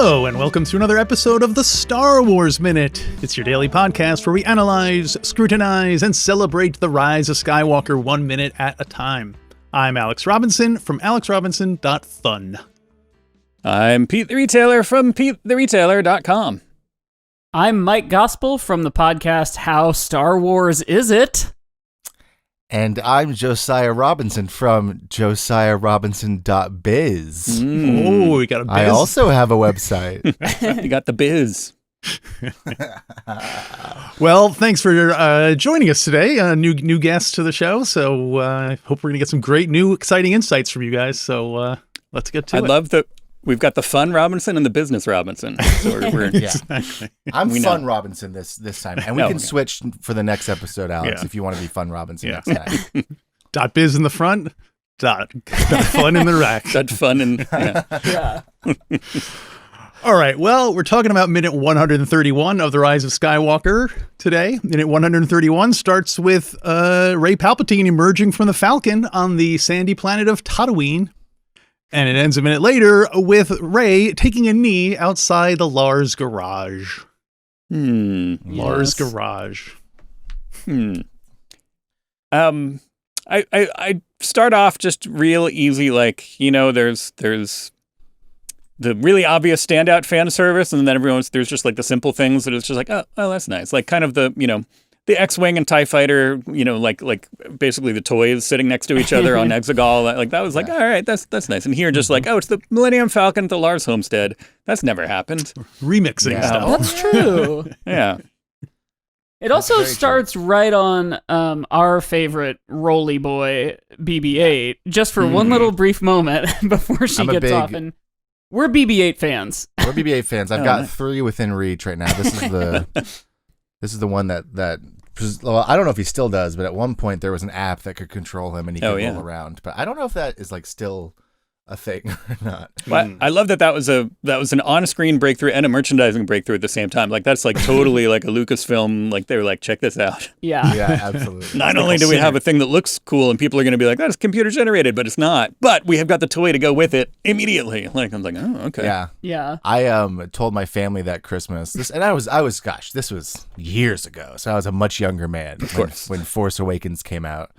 Hello, and welcome to another episode of the Star Wars Minute. It's your daily podcast where we analyze, scrutinize, and celebrate the rise of Skywalker 1 minute at a time. I'm Alex Robinson from alexrobinson.fun. I'm Pete the Retailer from PeteTheRetailer.com. I'm Mike Gospel from the podcast How Star Wars Is It? And I'm Josiah Robinson from josiahrobinson.biz. Oh, we got a biz. I also have a website. You got the biz. Well, thanks for joining us today. New guest to the show. So I hope we're going to get some great new exciting insights from you guys. So let's get to it. I love that we've got the fun Robinson and the business Robinson. So we're Exactly. I'm Fun Robinson this time. And we can switch for the next episode, Alex, if you want to be Fun Robinson next time. .biz in the front, .fun in the rack. .fun and All right, well, we're talking about minute 131 of The Rise of Skywalker today. Minute 131 starts with Rey Palpatine emerging from the Falcon on the sandy planet of Tatooine. And it ends a minute later with Rey taking a knee outside the Lars garage. Lars garage. I start off just real easy, like, you know, there's the really obvious standout fan service, and then there's just like the simple things that it's just like, oh, that's nice. Like kind of the, you know, the X-Wing and TIE Fighter, you know, like basically the toys sitting next to each other on Exegol. Like that was like, all right, that's nice. And here just like, oh, it's the Millennium Falcon at the Lars homestead. That's never happened. Remixing stuff. That's true. Yeah. It also starts right on our favorite Rolly boy, BB-8, just for one little brief moment before she gets off. And we're BB-8 fans. We're BB-8 fans. I've got 3 within reach right now. This is the one that well, I don't know if he still does, but at one point there was an app that could control him and he could roll around. But I don't know if that is like still a thing or not. Well, I love that was an on-screen breakthrough and a merchandising breakthrough at the same time. Like that's like totally like a Lucasfilm. Like they were like, check this out. Yeah, absolutely. Not only do we have a thing that looks cool and people are going to be like, that's computer generated, but it's not. But we have got the toy to go with it immediately. Like I'm like, oh, okay. Yeah. I told my family that Christmas this was years ago, so I was a much younger man. Of course, when Force Awakens came out,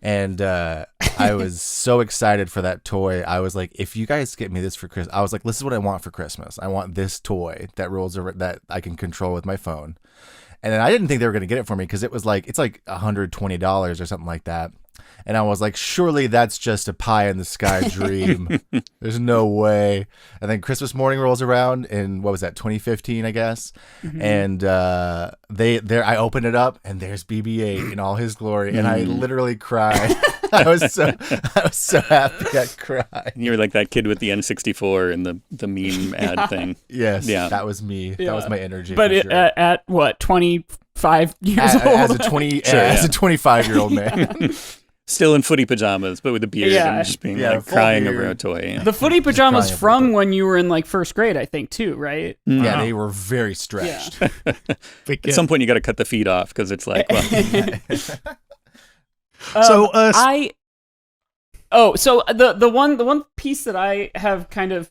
and I was so excited for that toy. I was like, if you guys get me this for Christmas, I was like, this is what I want for Christmas. I want this toy that I can control with my phone. And then I didn't think they were going to get it for me because it's like $120 or something like that. And I was like, surely that's just a pie in the sky dream. There's no way. And then Christmas morning rolls around in, what was that, 2015, I guess. Mm-hmm. And I opened it up and there's BB-8 in all his glory. And I literally cried. I was so happy I cried. You were like that kid with the N64 and the meme ad thing. Yes, that was me. Yeah. That was my energy. But at what, 25 years old? As a 25-year-old man. Still in footy pajamas, but with a beard and just being like crying over a toy. The footy pajamas from when you were in like first grade, I think, too, right? Yeah, they were very stretched. Yeah. At some point, you got to cut the feet off because it's like, well. The one piece that I have kind of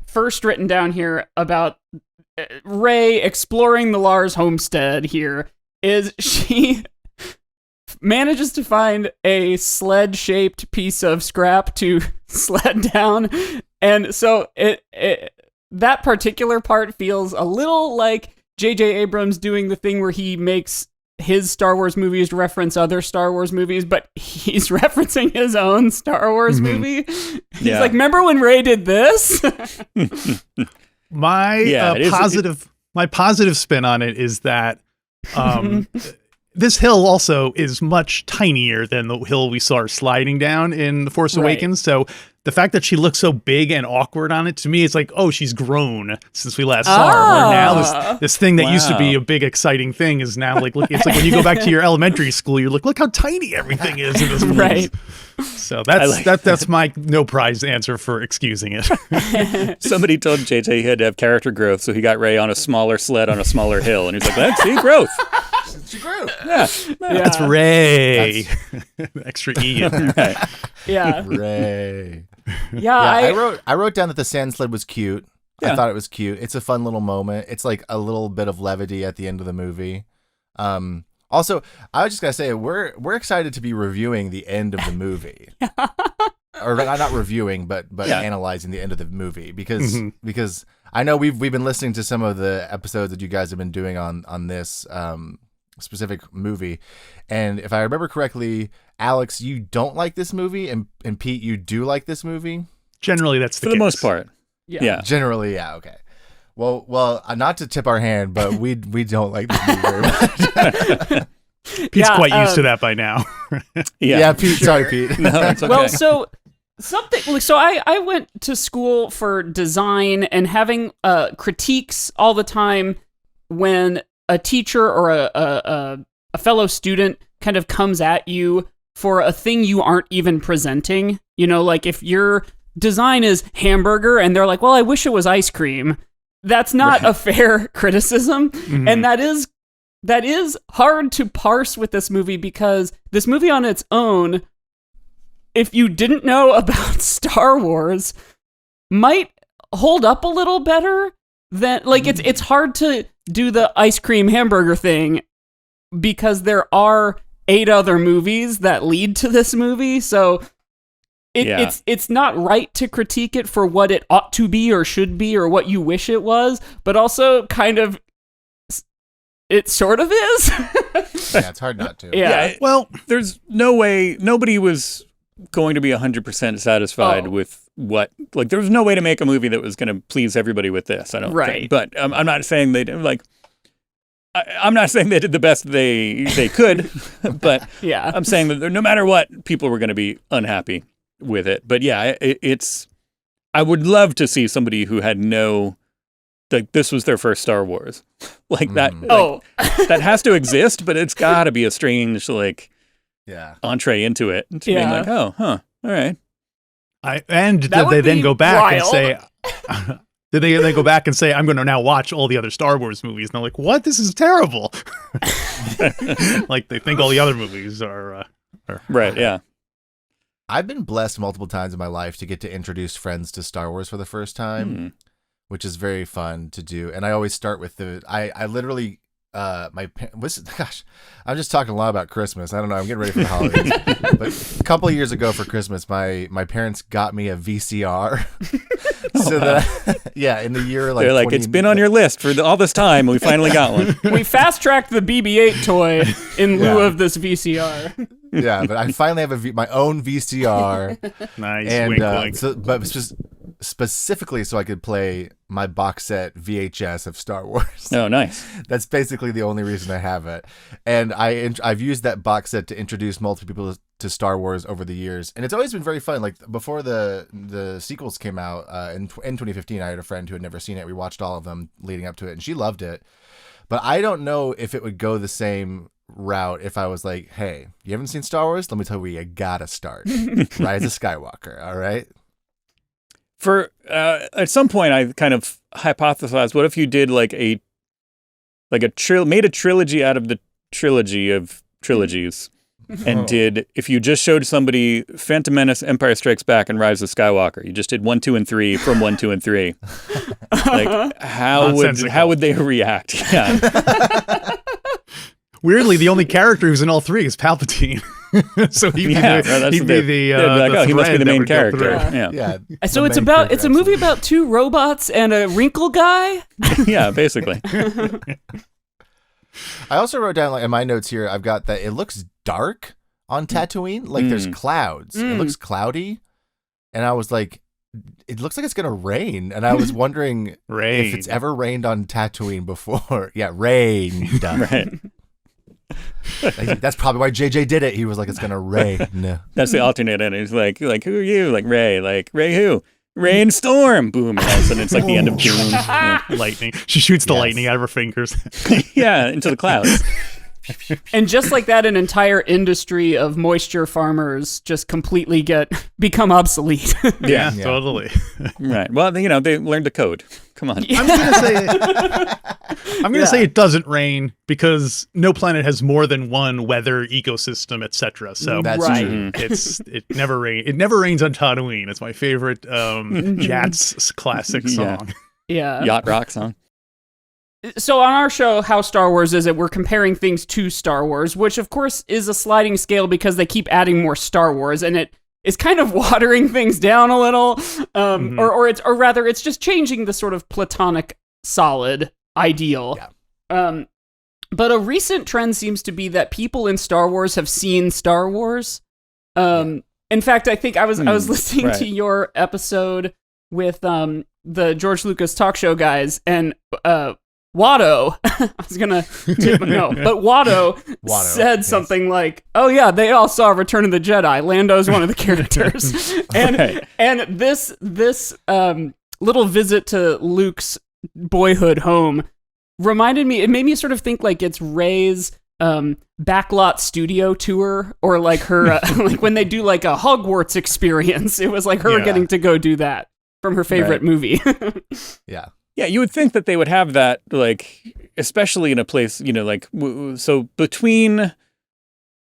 first written down here about Rey exploring the Lars homestead here is she manages to find a sled-shaped piece of scrap to sled down, and so that particular part feels a little like J.J. Abrams doing the thing where he makes his Star Wars movies reference other Star Wars movies, but he's referencing his own Star Wars movie. He's like, remember when Rey did this? My positive spin on it is that this hill also is much tinier than the hill we saw her sliding down in The Force Awakens. So the fact that she looks so big and awkward on it, to me, it's like, oh, she's grown since we last saw her. Where now this thing that used to be a big, exciting thing is now like, look, it's like when you go back to your elementary school, you're like, look how tiny everything is in this movie. Right. So that's my no prize answer for excusing it. Somebody told JJ he had to have character growth, so he got Rey on a smaller sled on a smaller hill, and he's like, let's see growth. She grew. Yeah. That's Rey. Extra E. Yeah. Rey. Yeah. I wrote down that the Sand Sled was cute. I thought it was cute. It's a fun little moment. It's like a little bit of levity at the end of the movie. Also, I was just gonna say we're excited to be reviewing the end of the movie, or not reviewing, but analyzing the end of the movie because I know we've been listening to some of the episodes that you guys have been doing on this specific movie, and if I remember correctly, Alex, you don't like this movie, and Pete, you do like this movie. Generally, that's for the most part. Yeah. Generally, yeah. Okay. Well, not to tip our hand, but we don't like this movie very much. Pete's quite used to that by now. Pete. Sorry, Pete. No, it's okay. Well, so I went to school for design, and having critiques all the time when a teacher or a fellow student kind of comes at you for a thing you aren't even presenting. You know, like if your design is hamburger and they're like, well, I wish it was ice cream. That's not a fair criticism. Mm-hmm. And that is hard to parse with this movie, because this movie on its own, if you didn't know about Star Wars, might hold up a little better than, like, it's hard to do the ice cream hamburger thing because there are 8 other movies that lead to this movie. So it's not right to critique it for what it ought to be or should be or what you wish it was, but also kind of it sort of is. Yeah, it's hard not to. Yeah. Well, there's no way, nobody was going to be 100% satisfied with what, like, there was no way to make a movie that was going to please everybody with this, I don't think. But I'm not saying they did, like, I'm not saying they did the best they could, but I'm saying that no matter what, people were going to be unhappy with it. But yeah, it's, I would love to see somebody who had like, this was their first Star Wars. Like that, that has to exist, but it's got to be a strange, like, entree into it. To being like, oh, huh, all right. Did they then go back and say, did they then go back and say, I'm going to now watch all the other Star Wars movies? And they're like, what? This is terrible. Like, they think all the other movies are right, yeah. I've been blessed multiple times in my life to get to introduce friends to Star Wars for the first time, which is very fun to do. And I always start with I literally, gosh, I'm just talking a lot about Christmas. I don't know. I'm getting ready for the holidays. But a couple of years ago for Christmas, my parents got me a VCR. So in the year, like, they're like, it's been on your list for all this time, and we finally got one. We fast-tracked the BB-8 toy in lieu of this VCR. Yeah, but I finally have my own VCR. Nice, and wink, wink. Specifically so I could play my box set VHS of Star Wars. Oh, nice. That's basically the only reason I have it. And I've used that box set to introduce multiple people to Star Wars over the years. And it's always been very fun. Like, before the sequels came out in 2015, I had a friend who had never seen it. We watched all of them leading up to it, and she loved it. But I don't know if it would go the same route if I was like, hey, you haven't seen Star Wars? Let me tell you where you gotta start. Rise of Skywalker, all right? For at some point, I kind of hypothesized, what if you did made a trilogy out of the trilogy of trilogies, and if you just showed somebody Phantom Menace, Empire Strikes Back, and Rise of Skywalker, you just did 1, 2, and 3 from 1, 2, and 3. Like, how would they react? Yeah. Weirdly, the only character who's in all 3 is Palpatine. So he'd be he must be the main character. Yeah. So it's a movie about 2 robots and a wrinkle guy? Yeah, basically. I also wrote down, like, in my notes here, I've got that it looks dark on Tatooine. Like, there's clouds. It looks cloudy. And I was like, it looks like it's going to rain. And I was wondering if it's ever rained on Tatooine before. Yeah, rained. Right. That's probably why JJ did it. He was like, it's gonna rain. That's the alternate ending. He's like, who are you? Like, Rey. Like, Rey who? Rainstorm. Boom. And all of a sudden it's like the end of June. Lightning. She shoots the lightning out of her fingers. Yeah, into the clouds. And just like that, an entire industry of moisture farmers just completely become obsolete. Yeah, totally. Right. Well, they learned the code. Come on. I'm gonna say it doesn't rain because no planet has more than one weather ecosystem, etc. So that's true. It never rains on Tatooine. It's my favorite Jats classic song. yacht rock song. So on our show, How Star Wars Is It, we're comparing things to Star Wars, which of course is a sliding scale because they keep adding more Star Wars, and it is kind of watering things down a little, or rather, it's just changing the sort of platonic solid ideal. Yeah. But a recent trend seems to be that people in Star Wars have seen Star Wars. In fact, I think I was listening to your episode with the George Lucas talk show guys, and Watto, I was gonna but Watto said something like, "Oh yeah, they all saw Return of the Jedi. Lando's one of the characters," and this little visit to Luke's boyhood home reminded me. It made me sort of think like it's Rey's backlot studio tour, or like her like when they do like a Hogwarts experience. It was like her getting to go do that from her favorite movie. Yeah. Yeah, you would think that they would have that, like, especially in a place, you know, like, so between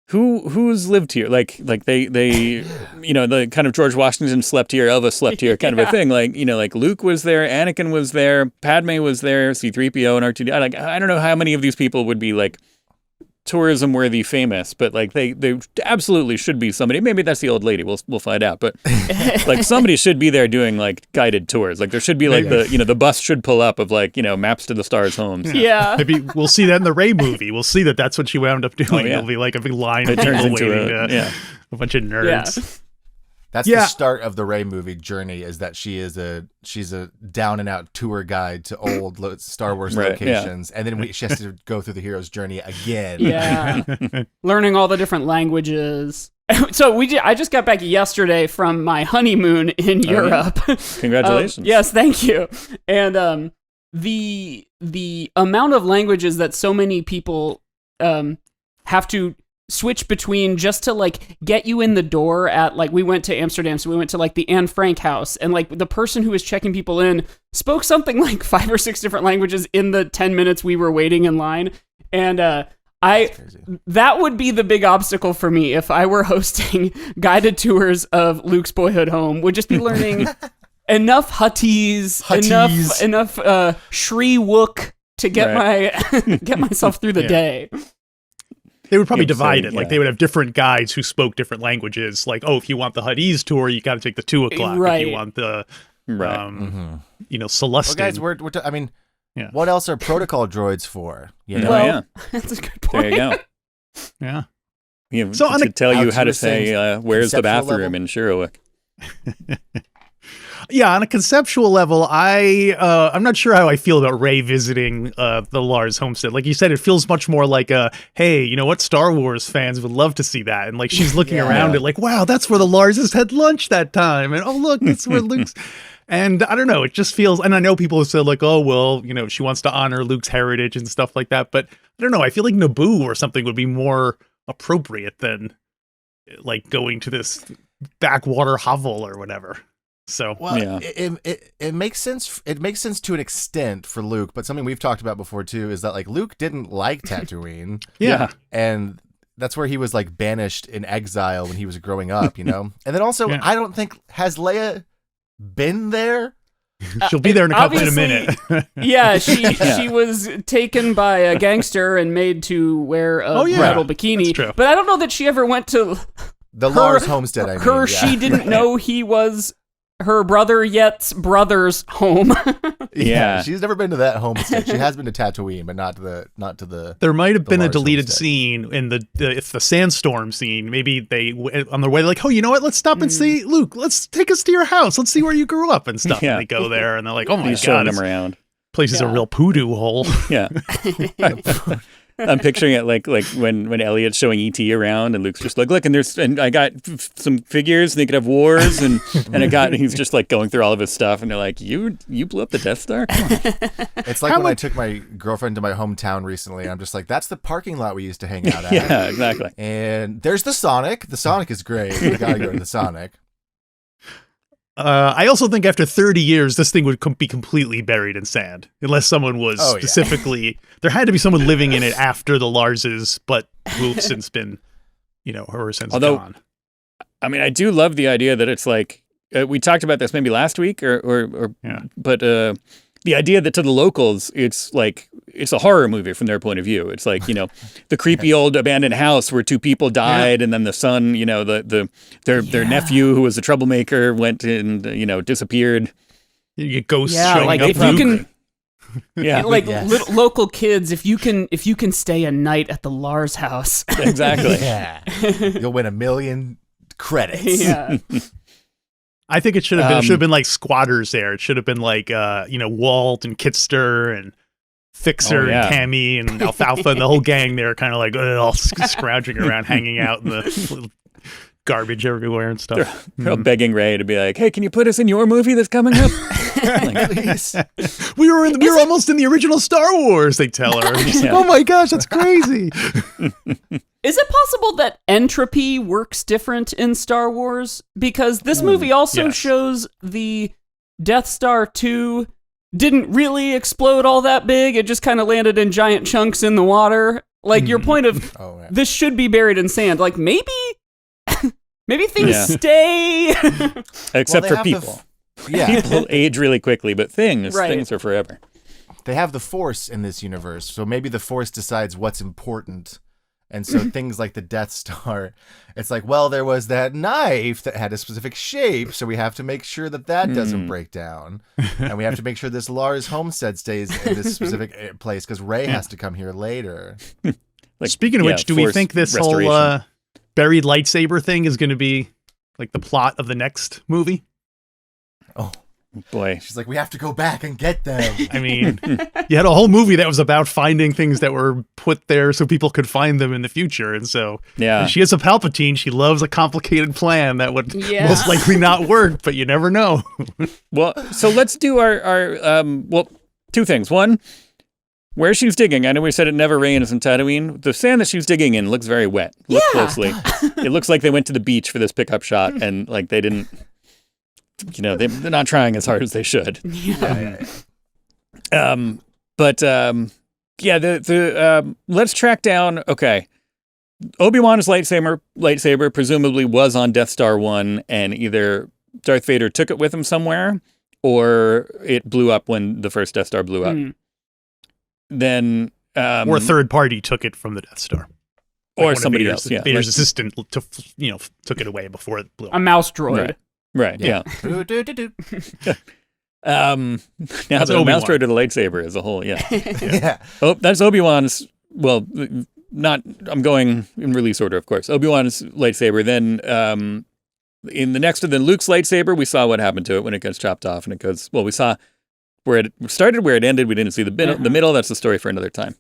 who's lived here, like they, you know, the kind of George Washington slept here, Elvis slept here kind of a thing. Like, you know, like Luke was there, Anakin was there, Padme was there, C-3PO and R2D. Like, I don't know how many of these people would be like tourism worthy famous, but like they absolutely should be somebody. Maybe that's the old lady. We'll find out. But like somebody should be there doing like guided tours. Like there should be like the bus should pull up of like, you know, maps to the stars homes. Yeah. Maybe we'll see that in the Rey movie. We'll see that that's what she wound up doing. Oh, yeah. It'll be like a big line of It turns people into waiting a bunch of nerds. Yeah. That's the start of the Rey movie journey, is that she's a down and out tour guide to old Star Wars locations, and then she has to go through the hero's journey again. Yeah, learning all the different languages. So I just got back yesterday from my honeymoon in Europe. Yeah. Congratulations! Yes, thank you. And the amount of languages that so many people have to switch between just to like get you in the door at, like, we went to Amsterdam, so we went to like the Anne Frank house, and like the person who was checking people in spoke something like 5 or 6 different languages in the 10 minutes we were waiting in line. And that would be the big obstacle for me if I were hosting guided tours of Luke's boyhood home, would just be learning enough Huttese. enough Shri Wook to get myself through the day. They would probably divide it. Like they would have different guides who spoke different languages. Like, oh, if you want the Huttese tour, you got to take the 2 o'clock. Right. If you want the, you know, Celestian. Well, guys, what else are protocol droids for? You know? Well, that's a good point. There you go. Yeah. Yeah, So to tell you how to say say, where's the bathroom level? in Sherwick? Yeah, on a conceptual level, I'm not sure how I feel about Rey visiting the Lars homestead. Like you said, it feels much more like hey, you know what, Star Wars fans would love to see that. And like she's looking around it like, wow, that's where the Larses had lunch that time. And oh, look, it's where Luke's... And I don't know, it just feels... And I know people have said like, oh, well, you know, she wants to honor Luke's heritage and stuff like that. But I don't know, I feel like Naboo or something would be more appropriate than like going to this backwater hovel or whatever. So it makes sense. It makes sense to an extent for Luke, but something we've talked about before too is that like Luke didn't like Tatooine. And that's where he was like banished in exile when he was growing up, you know. And then also, I don't think, has Leia been there? She'll be there in a minute. Yeah, she was taken by a gangster and made to wear a bridal bikini. That's true. But I don't know that she ever went to the Lars homestead. She didn't know he was her brother's home. She's never been to that homestead. She has been to Tatooine, but not to the. There might have been a deleted homestead scene in the sandstorm scene. Maybe they on their way like, oh, you know what? Let's stop and see Luke. Let's take us to your house. Let's see where you grew up and stuff. And they go there and they're like, oh my god, showing them around. Place is a real poodoo hole. Yeah. I'm picturing it like when Elliot's showing E.T. around and Luke's just like, look, and I got some figures and they could have wars and he's just like going through all of his stuff and they're like, you blew up the Death Star? It's like when I took my girlfriend to my hometown recently. I'm just like, that's the parking lot we used to hang out at. Yeah, exactly. And there's the Sonic. The Sonic is great. We gotta go to the Sonic. I also think after 30 years, this thing would be completely buried in sand, unless someone was specifically. There had to be someone living in it after the Larses, but who've since been, gone. I mean, I do love the idea that it's like we talked about this maybe last week, but the idea that to the locals, it's like, it's a horror movie from their point of view. It's like, the creepy old abandoned house where two people died, and then the son, their nephew who was a troublemaker went and, disappeared. You get ghosts showing like up. if you can, Local kids, if you can stay a night at the Lars house, exactly. Yeah, you'll win 1 million credits. Yeah. I think it should have been like squatters there. It should have been like Walt and Kitster and Fixer and Cammy and Alfalfa and the whole gang. They're kind of like all scrounging around, hanging out in the garbage everywhere and stuff. They're all begging Ray to be like, "Hey, can you put us in your movie that's coming up?" Please. We were almost in the original Star Wars. They tell her. She's like, "Oh my gosh, that's crazy." Is it possible that entropy works different in Star Wars? Because this movie also shows the Death Star 2 didn't really explode all that big. It just kind of landed in giant chunks in the water. Like, your point of this should be buried in sand. Like, maybe things stay. Except for people. People age really quickly, but things are forever. They have the Force in this universe, so maybe the Force decides what's important. And so things like the Death Star, it's like, well, there was that knife that had a specific shape, so we have to make sure that doesn't break down. And we have to make sure this Lars homestead stays in this specific place because Rey has to come here later. Speaking of which, do we think this whole buried lightsaber thing is going to be like the plot of the next movie? Oh. Boy. She's like, we have to go back and get them. I mean, you had a whole movie that was about finding things that were put there so people could find them in the future. And so she is a Palpatine. She loves a complicated plan that would most likely not work, but you never know. Well, so let's do our two things. One, where she's digging. I know we said it never rains in Tatooine. The sand that she's digging in looks very wet. Look closely. It looks like they went to the beach for this pickup shot and like they didn't... they're not trying as hard as they should. Let's track down. Okay, Obi-Wan's lightsaber presumably was on Death Star 1, and either Darth Vader took it with him somewhere, or it blew up when the first Death Star blew up. Then, or a third party took it from the Death Star, or somebody else. Vader's assistant took it away before it blew up. A mouse droid. Right, yeah. Do. Now the mouse droid to the lightsaber is a whole, Yeah. Oh, that's Obi-Wan's, I'm going in release order, of course. Obi-Wan's lightsaber, then in the next, then Luke's lightsaber, we saw what happened to it when it gets chopped off, and it goes, we saw where it started, where it ended, we didn't see the middle, that's the story for another time.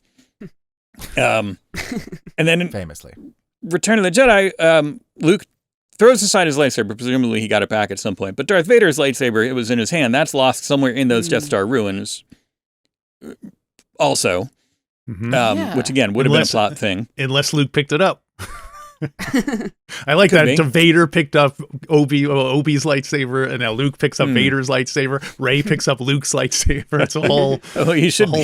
And then famously, Return of the Jedi, Luke throws aside his lightsaber. Presumably he got it back at some point. But Darth Vader's lightsaber, it was in his hand. That's lost somewhere in those Death Star ruins also. Which, again, would have been a plot thing. Unless Luke picked it up. I like that. Vader picked up Obi's lightsaber, and now Luke picks up Vader's lightsaber. Rey picks up Luke's lightsaber. It's a whole. You should be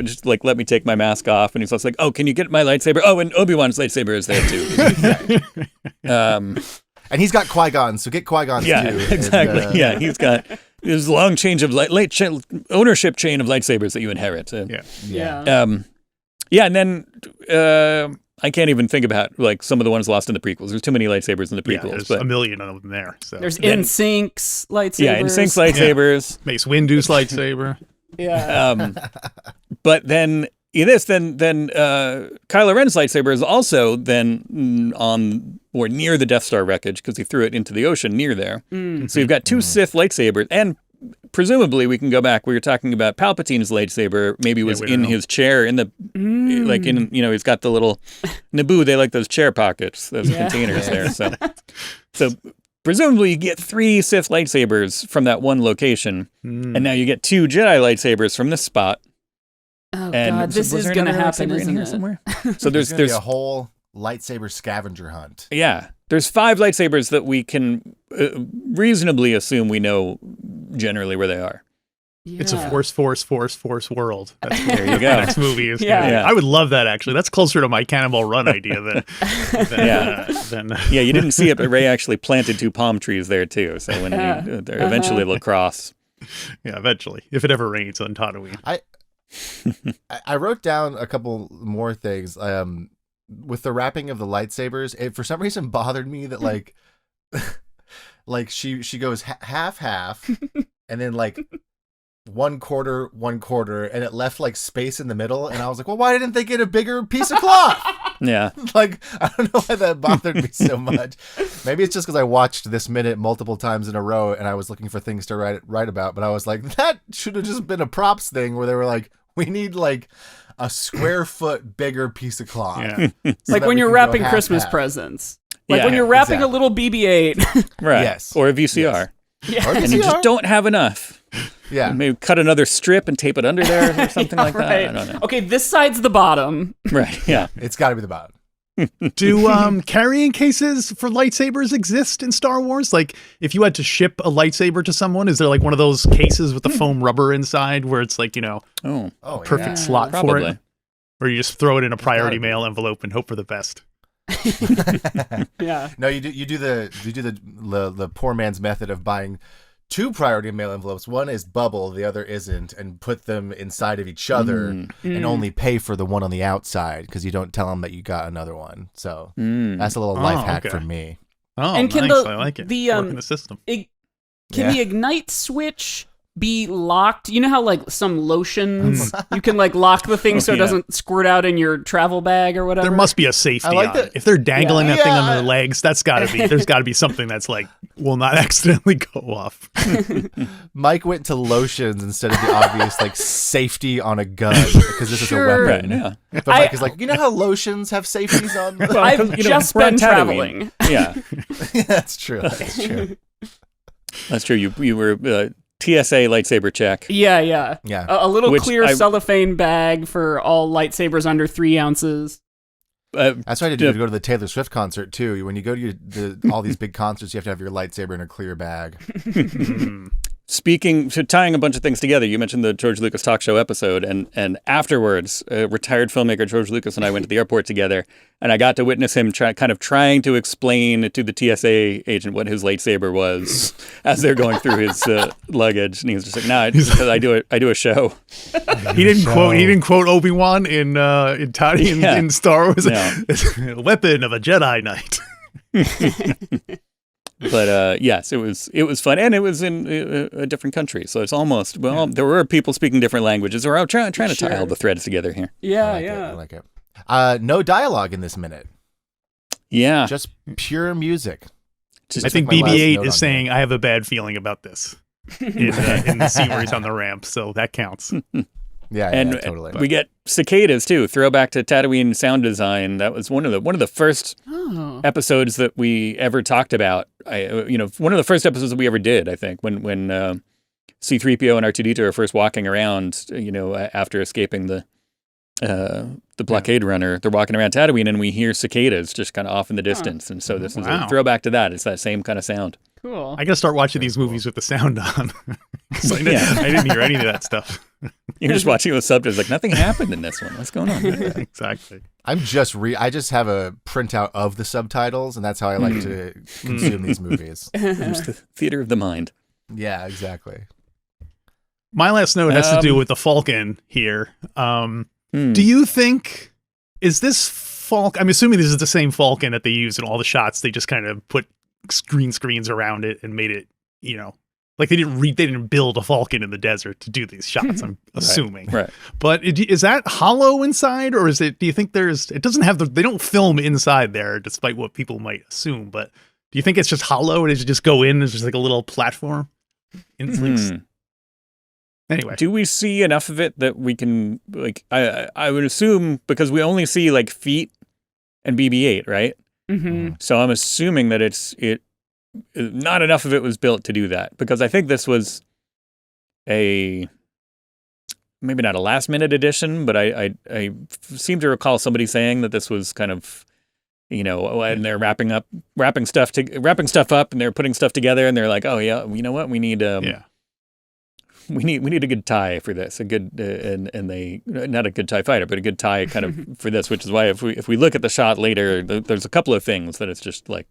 just let me take my mask off, and he's also like, "Oh, can you get my lightsaber?" Oh, and Obi-Wan's lightsaber is there too. And he's got Qui-Gon, so get Qui-Gon's too. Exactly. And, he's got this long change of ownership chain of lightsabers that you inherit. And then. I can't even think about some of the ones lost in the prequels. There's too many lightsabers in the prequels. There's a million of them there. So. There's NSYNC's lightsabers. Yeah, NSYNC's lightsabers. Mace Windu's lightsaber. But then in this, then Kylo Ren's lightsaber is also then on or near the Death Star wreckage because he threw it into the ocean near there. So you've got two Sith lightsabers, and presumably we can go back. We were talking about Palpatine's lightsaber. Maybe was in his chair in the he's got the little Naboo. They like those chair pockets, those containers there. So presumably you get 3 Sith lightsabers from that one location, and now you get 2 Jedi lightsabers from this spot. Oh God, this is going to happen, isn't it? Somewhere? So there's a whole lightsaber scavenger hunt. Yeah, there's 5 lightsabers that we can reasonably assume we know generally where they are. Yeah. It's a force world. There you go. The next movie is. I would love that, actually. That's closer to my Cannonball Run idea than you didn't see it, but Rey actually planted 2 palm trees there too. So when eventually they'll cross. Yeah, eventually, if it ever rains on Tatooine. I wrote down a couple more things. With the wrapping of the lightsabers, it for some reason bothered me that like she goes half, and then like one quarter, and it left like space in the middle. And I was like, well, why didn't they get a bigger piece of cloth? Yeah. Like, I don't know why that bothered me so much. Maybe it's just because I watched this minute multiple times in a row and I was looking for things to write about. But I was like, that should have just been a props thing where they were like, we need like a square foot bigger piece of cloth. Yeah. So like that when we you're can go wrapping half, Christmas half. presents. Like Yeah, when you're wrapping exactly. a little BB-8. Right. Yes. Or a VCR. Yeah. Or And you just don't have enough. Yeah. Maybe cut another strip and tape it under there or something like that. Right. I don't know. Okay, this side's the bottom. Right. Yeah. It's got to be the bottom. Do carrying cases for lightsabers exist in Star Wars? Like, if you had to ship a lightsaber to someone, is there like one of those cases with the foam rubber inside where it's like, Oh. Oh, perfect yeah. slot for Probably. it? Or you just throw it in a priority gotta be. mail envelope and hope for the best? Yeah. No, you do the poor man's method of buying 2 priority mail envelopes. One is bubble, the other isn't, and put them inside of each other and only pay for the one on the outside because you don't tell them that you got another one. So that's a little life hack okay. for me. Oh, And can nice. the- I like it. the, Working the system. Can Yeah. the ignite switch be locked? You know how like some lotions you can like lock the thing so it Yeah. doesn't squirt out in your travel bag or whatever? There must be a safety I like on that- it. If they're dangling that thing Yeah. on their legs, there's got to be something that's like will not accidentally go off. Mike went to lotions instead of the obvious like safety on a gun because this Sure. is a Right. weapon. Yeah. But Mike is like, you know how lotions have safeties on them? Well, I've 'cause, just we're on been Tatooine. traveling. Yeah. That's true. That's true. That's true. You were TSA lightsaber check. Yeah, yeah. Yeah. A little Which clear I- cellophane bag for all lightsabers under 3 ounces. That's why I did go to the Taylor Swift concert too. When you go to all these big concerts, you have to have your lightsaber in a clear bag. Tying a bunch of things together, you mentioned the George Lucas talk show episode, and afterwards, retired filmmaker George Lucas and I went to the airport together, and I got to witness him trying to explain to the TSA agent what his lightsaber was as they're going through his luggage, and he was just like, "No, because I do a show." He didn't quote Obi-Wan in Star Wars. No. Weapon of a Jedi Knight. But yes, it was fun, and it was in a different country, so it's almost there were people speaking different languages. Or I'm trying to tie all the threads together here. Yeah, I like it. No dialogue in this minute. Yeah, Just pure music. Just I think my last note BB-8 on is saying, I have a bad feeling about this in the scene where he's on the ramp, so that counts. Yeah, and totally. we get cicadas too. Throwback to Tatooine sound design. That was one of the first episodes that we ever talked about. One of the first episodes that we ever did. I think when C-3PO and R2-D2 are first walking around. After escaping the blockade runner, they're walking around Tatooine, and we hear cicadas just kind of off in the distance. And so this is a throwback to that. It's that same kind of sound. Cool. I gotta start watching these movies with the sound on. So I didn't hear any of that stuff. You're just watching with subtitles, like nothing happened in this one. What's going on? Exactly. I just have a printout of the subtitles, and that's how I like to consume these movies. There's the theater of the mind. Yeah, exactly. My last note has to do with the Falcon here. Do you think, is this Falcon, I'm assuming this is the same Falcon that they use in all the shots. They just kind of put green screens around it and made it, like they didn't build a Falcon in the desert to do these shots, I'm assuming. Right. But is that hollow inside, or do you think it doesn't have they don't film inside there, despite what people might assume, but do you think it's just hollow and it just go in, it's just like a little platform? Anyway. Do we see enough of it that we can, like, I would assume, because we only see like feet and BB-8, right? Mm-hmm. So I'm assuming that not enough of it was built to do that, because I think this was maybe not a last minute addition, but I seem to recall somebody saying that this was kind of, and they're wrapping stuff up, and they're putting stuff together, and they're like, oh yeah, you know what, we need we need a good tie for this, a good and they not a good TIE fighter, but a good tie kind of for this, which is why if we look at the shot later, there's a couple of things that it's just like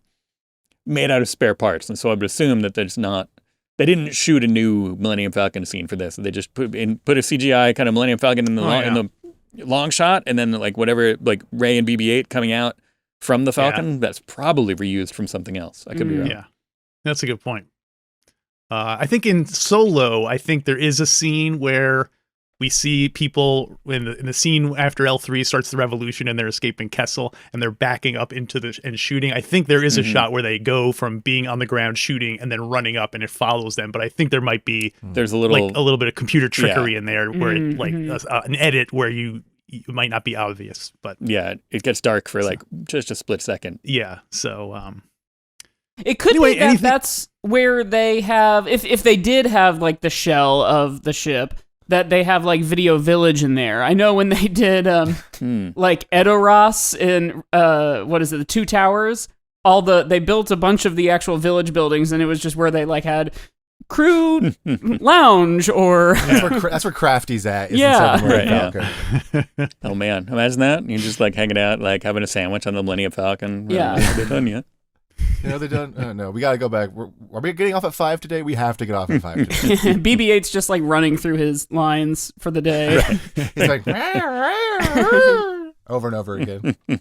made out of spare parts, and so I would assume that there's not They didn't shoot a new Millennium Falcon scene for this. They just put a CGI kind of Millennium Falcon in the long shot, and then like whatever, like Rey and BB-8 coming out from the Falcon. That's probably reused from something else. I could be wrong. Yeah, that's a good point. I think in Solo, I think there is a scene where we see people in the scene after L3 starts the revolution and they're escaping Kessel and they're backing up into and shooting. I think there is a shot where they go from being on the ground shooting and then running up and it follows them. But I think there might be there's a little bit of computer trickery in there where an edit where you might not be obvious. But yeah, it gets dark for like just a split second. Yeah. So it could be that that's where they have, if they did have like the shell of the ship, that they have like Video Village in there. I know when they did like Edoras in the Two Towers, they built a bunch of the actual village buildings, and it was just where they like had crew lounge or that's where Crafty's at. Oh man, imagine that. You're just like hanging out, like having a sandwich on the Millennium Falcon. Yeah. They're done yet. They're done. Oh, no, we got to go back. Are we getting off at 5 today? We have to get off at 5 today. BB-8's just like running through his lines for the day. He's like over and over again. Do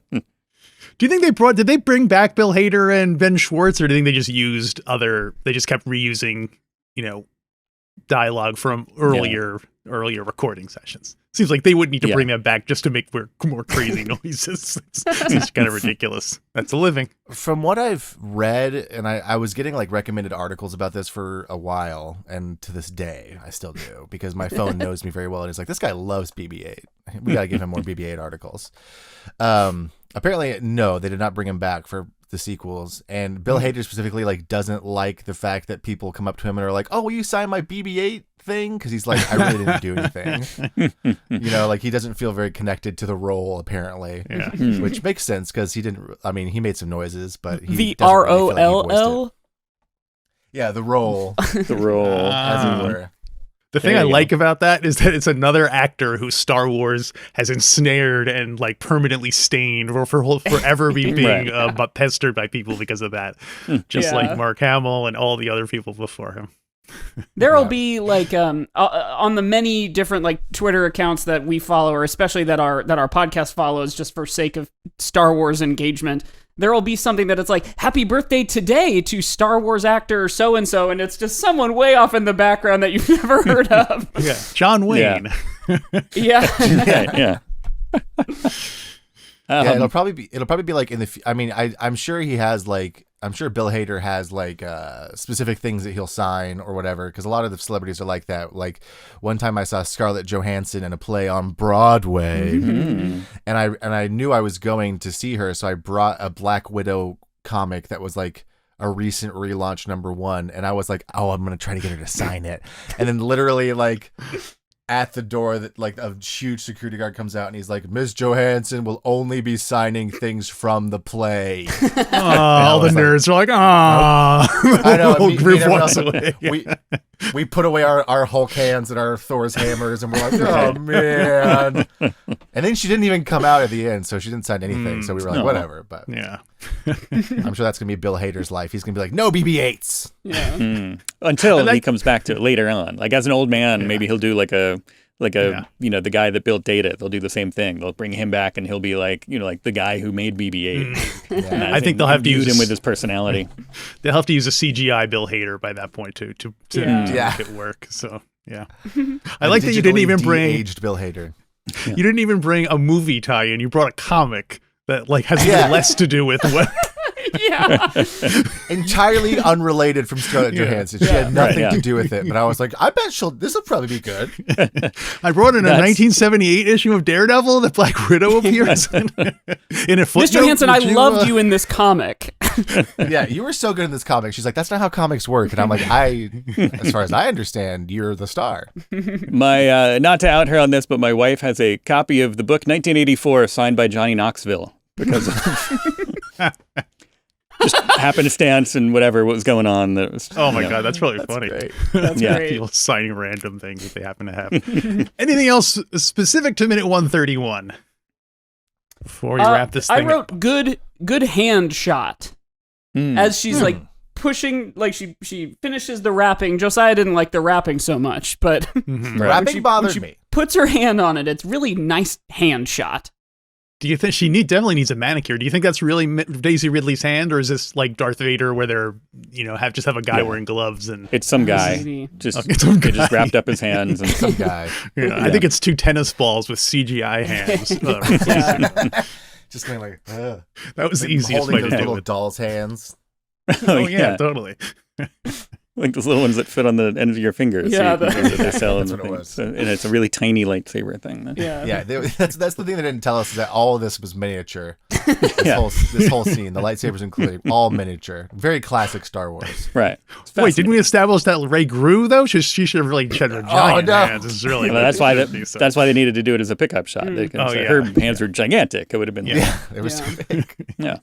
you think did they bring back Bill Hader and Ben Schwartz, or do you think they just kept reusing, dialogue from earlier recording sessions? Seems like they would need to bring them back just to make more crazy noises. It's kind of ridiculous. That's a living. From what I've read, and I was getting like recommended articles about this for a while, and to this day, I still do, because my phone knows me very well, and it's like, this guy loves BB-8. We got to give him more BB-8 articles. Apparently, no, they did not bring him back for the sequels, and Bill Hader specifically like doesn't like the fact that people come up to him and are like, "Oh, will you sign my BB-8 thing?" Because he's like, "I really didn't do anything." Like he doesn't feel very connected to the role apparently, which makes sense because he didn't. I mean, he made some noises, but he VROLL. Yeah, the role, as it were. The thing I like about that is that it's another actor who Star Wars has ensnared and like permanently stained for forever being pestered by people because of that. Just like Mark Hamill and all the other people before him. There'll be like on the many different like Twitter accounts that we follow, or especially that our podcast follows, just for sake of Star Wars engagement. There will be something that it's like, "Happy birthday today to Star Wars actor so and so," and it's just someone way off in the background that you've never heard of. Yeah, John Wayne. Yeah. It'll probably be like in the. I mean, I'm sure he has like. I'm sure Bill Hader has like specific things that he'll sign or whatever, because a lot of the celebrities are like that. Like one time I saw Scarlett Johansson in a play on Broadway, and I knew I was going to see her, so I brought a Black Widow comic that was like a recent relaunch #1, and I was like, "Oh, I'm gonna try to get her to sign it," and then literally like. At the door, that like a huge security guard comes out and he's like, "Ms. Johansson will only be signing things from the play." All the nerds are like, "Ah!" I know. The whole group walks away. We put away our Hulk hands and our Thor's hammers, and we're like, "Oh man!" And then she didn't even come out at the end, so she didn't sign anything. So we were like, "Whatever." But yeah, I'm sure that's gonna be Bill Hader's life. He's gonna be like, "No BB-8s." Yeah. Until he comes back to it later on. Like as an old man, maybe he'll do like a the guy that built Data. They'll do the same thing. They'll bring him back, and he'll be like like the guy who made BB-8. I think they'll have to use him with his personality. They'll have to use a CGI Bill Hader by that point to make it work. So yeah, I like that you didn't even bring aged Bill Hader. You didn't even bring a movie tie-in. You brought a comic that like has even less to do with what. Entirely unrelated from Scarlett Johansson. She had nothing to do with it, but I was like, I bet this will probably be good. I brought in a 1978 issue of Daredevil that Black Widow appears in a footnote. Ms. Johansson, I loved you in this comic. Yeah, you were so good in this comic. She's like, that's not how comics work. And I'm like, as far as I understand, you're the star. My not to out her on this, but my wife has a copy of the book 1984 signed by Johnny Knoxville because of just happenstance and whatever was going on. That was, oh my God, that's really funny. Great. That's great. People signing random things that they happen to have. Anything else specific to minute 131 before we wrap this thing I wrote good hand shot as she's like pushing, like she finishes the wrapping. Josiah didn't like the wrapping so much, but Wrapping bothered me. Puts her hand on it. It's really nice hand shot. Do you think she definitely needs a manicure? Do you think that's really Daisy Ridley's hand, or is this like Darth Vader, where they're have a guy wearing gloves and it's some guy Maybe. just It's some they just guy. wrapped up his hands and Some guy. I think it's 2 tennis balls with CGI hands. Just like, ugh. That was the easiest holding way to those do little it. doll's hands. Oh yeah, totally. like those little ones that fit on the end of your fingers. Yeah, that they sell in That's the what it thing. was. So, and it's a really tiny lightsaber thing. Yeah. Yeah, that's the thing they didn't tell us, is that all of this was miniature. This whole scene, the lightsabers included, all miniature. Very classic Star Wars. Right. Wait, didn't we establish that Rey grew though? She should have really had her giant no. hands. It's really Well, that's why that's why they needed to do it as a pickup shot. They can say her hands were gigantic. It would have been Yeah, they were so big. yeah.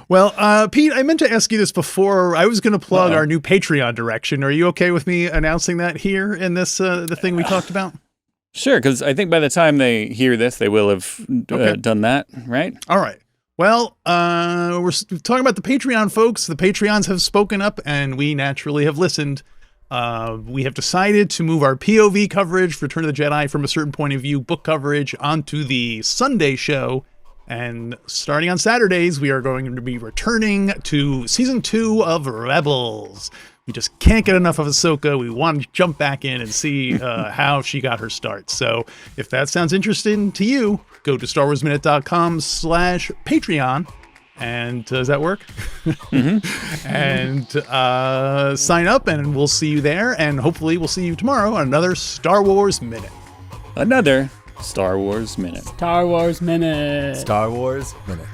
Well, Pete, I meant to ask you this before. I was going to plug our new Patreon direction. Are you okay with me announcing that here in this the thing we talked about? Sure, because I think by the time they hear this, they will have done that, right? All right. Well, we're talking about the Patreon, folks. The Patreons have spoken up, and we naturally have listened. We have decided to move our POV coverage, Return of the Jedi, from a certain point of view, book coverage, onto the Sunday show. And starting on Saturdays, we are going to be returning to Season 2 of Rebels. We just can't get enough of Ahsoka. We want to jump back in and see how she got her start. So if that sounds interesting to you, go to StarWarsMinute.com/Patreon. And does that work? Mm-hmm. And sign up, and we'll see you there. And hopefully we'll see you tomorrow on another Star Wars Minute. Another Star Wars Minute. Star Wars Minute. Star Wars Minute.